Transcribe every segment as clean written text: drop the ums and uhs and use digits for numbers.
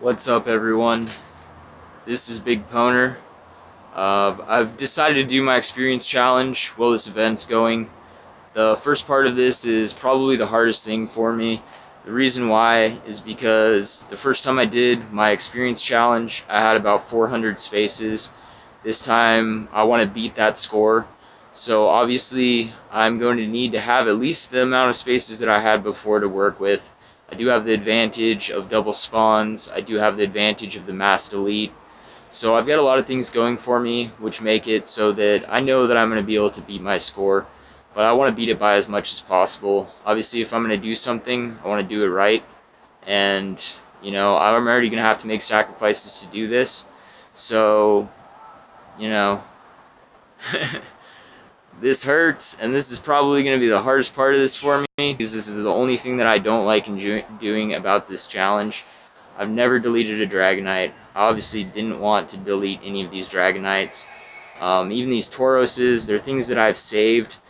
What's up, everyone? This is Big Poner. I've decided to do my experience challenge while this event's going. The first part of this is probably the hardest thing for me. The reason why is because the first time I did my experience challenge, I had about 400 spaces. This time, I want to beat that score. So obviously, I'm going to need to have at least the amount of spaces that I had before to work with. I do have the advantage of double spawns. I do have the advantage of the mass delete. So I've got a lot of things going for me, which make it so that I know that I'm going to be able to beat my score, but I want to beat it by as much as possible. Obviously, if I'm going to do something, I want to do it right, and I'm already going to have to make sacrifices to do this. So, you know, this hurts, and this is probably going to be the hardest part of this for me, because this is the only thing that I don't like doing about this challenge. I've never deleted a Dragonite. I obviously didn't want to delete any of these Dragonites. Even these Tauroses, they're things that I've saved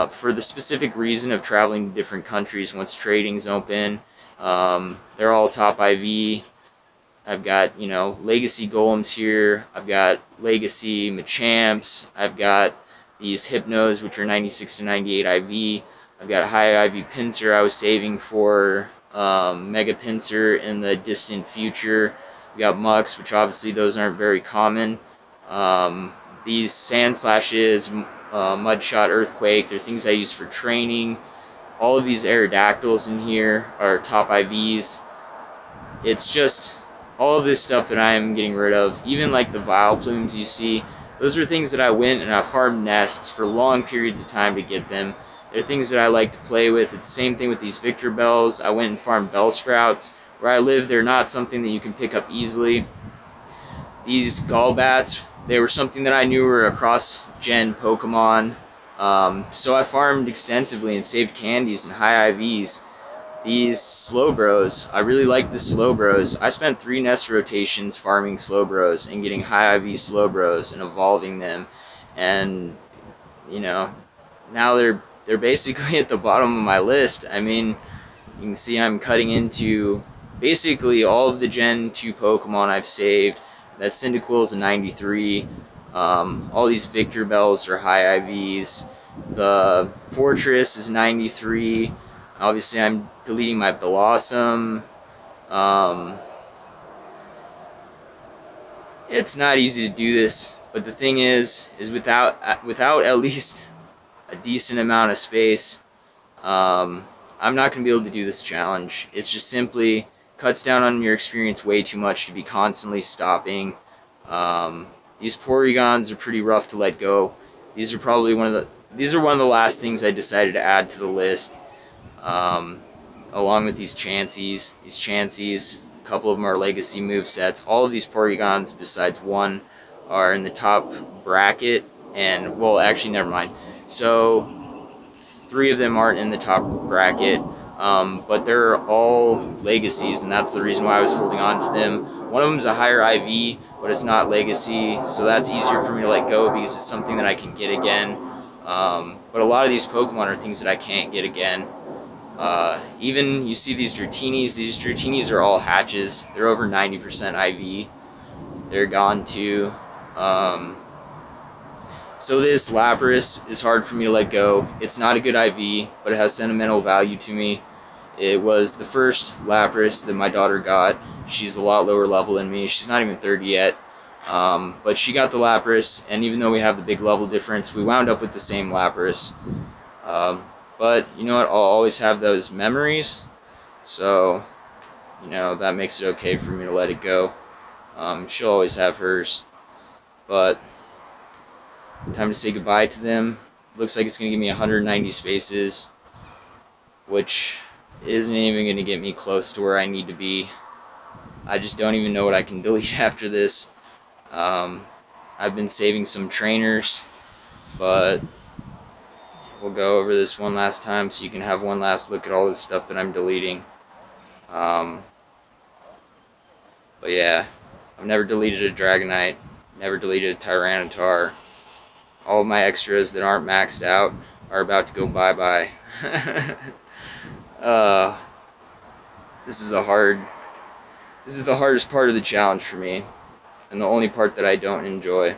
for the specific reason of traveling to different countries once trading's open. They're all top IV. I've got, Legacy Golems here. I've got Legacy Machamps. I've got these Hypnos, which are 96 to 98 IV. I've got a high IV Pinsir I was saving for Mega Pinsir in the distant future. We got Mux, which obviously those aren't very common. These Sandslashes, Mudshot, Earthquake, they're things I use for training. All of these Aerodactyls in here are top IVs. It's just all of this stuff that I'm getting rid of. Even like the Vileplumes you see, those are things that I went and I farmed nests for long periods of time to get them. They're things that I like to play with. It's the same thing with these Victorbells. I went and farmed Bellsprouts. Where I live, they're not something that you can pick up easily. These Golbats, they were something that I knew were a cross-gen Pokemon. So I farmed extensively and saved candies and high IVs. These Slowbros, I really like the Slowbros. I spent 3 nest rotations farming Slowbros and getting high IV Slowbros and evolving them. And, now they're basically at the bottom of my list. I mean, you can see I'm cutting into basically all of the Gen 2 Pokemon I've saved. That Cyndaquil is a 93. All these Victorbells are high IVs. The Fortress is 93. Obviously, I'm deleting my Blossom. It's not easy to do this, but the thing is without at least a decent amount of space, I'm not going to be able to do this challenge. It's just simply cuts down on your experience way too much to be constantly stopping. These Porygons are pretty rough to let go. These are one of the last things I decided to add to the list. Along with these Chanseys, a couple of them are legacy movesets. All of these Porygons, besides one, are in the top bracket, and, well, actually, never mind. So, 3 of them aren't in the top bracket, but they're all legacies, and that's the reason why I was holding on to them. One of them is a higher IV, but it's not legacy, so that's easier for me to let go because it's something that I can get again. But a lot of these Pokemon are things that I can't get again. Even you see these Dratinis are all hatches. They're over 90% IV. They're gone too. So this Lapras is hard for me to let go. It's not a good IV, but it has sentimental value to me. It was the first Lapras that my daughter got. She's a lot lower level than me. She's not even 30 yet. But she got the Lapras, and even though we have the big level difference, we wound up with the same Lapras. But you know what? I'll always have those memories. So, that makes it okay for me to let it go. She'll always have hers. But time to say goodbye to them. Looks like it's going to give me 190 spaces, which isn't even going to get me close to where I need to be. I just don't even know what I can delete after this. I've been saving some trainers, but we'll go over this one last time so you can have one last look at all this stuff that I'm deleting. But yeah, I've never deleted a Dragonite, never deleted a Tyranitar. All of my extras that aren't maxed out are about to go bye-bye. This is a hard This is the hardest part of the challenge for me, and the only part that I don't enjoy.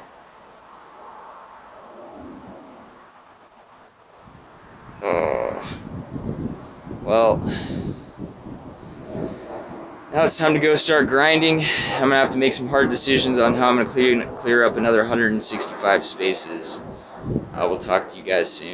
Oh. Well, now it's time to go start grinding. I'm going to have to make some hard decisions on how I'm going to clear up another 165 spaces. I will talk to you guys soon.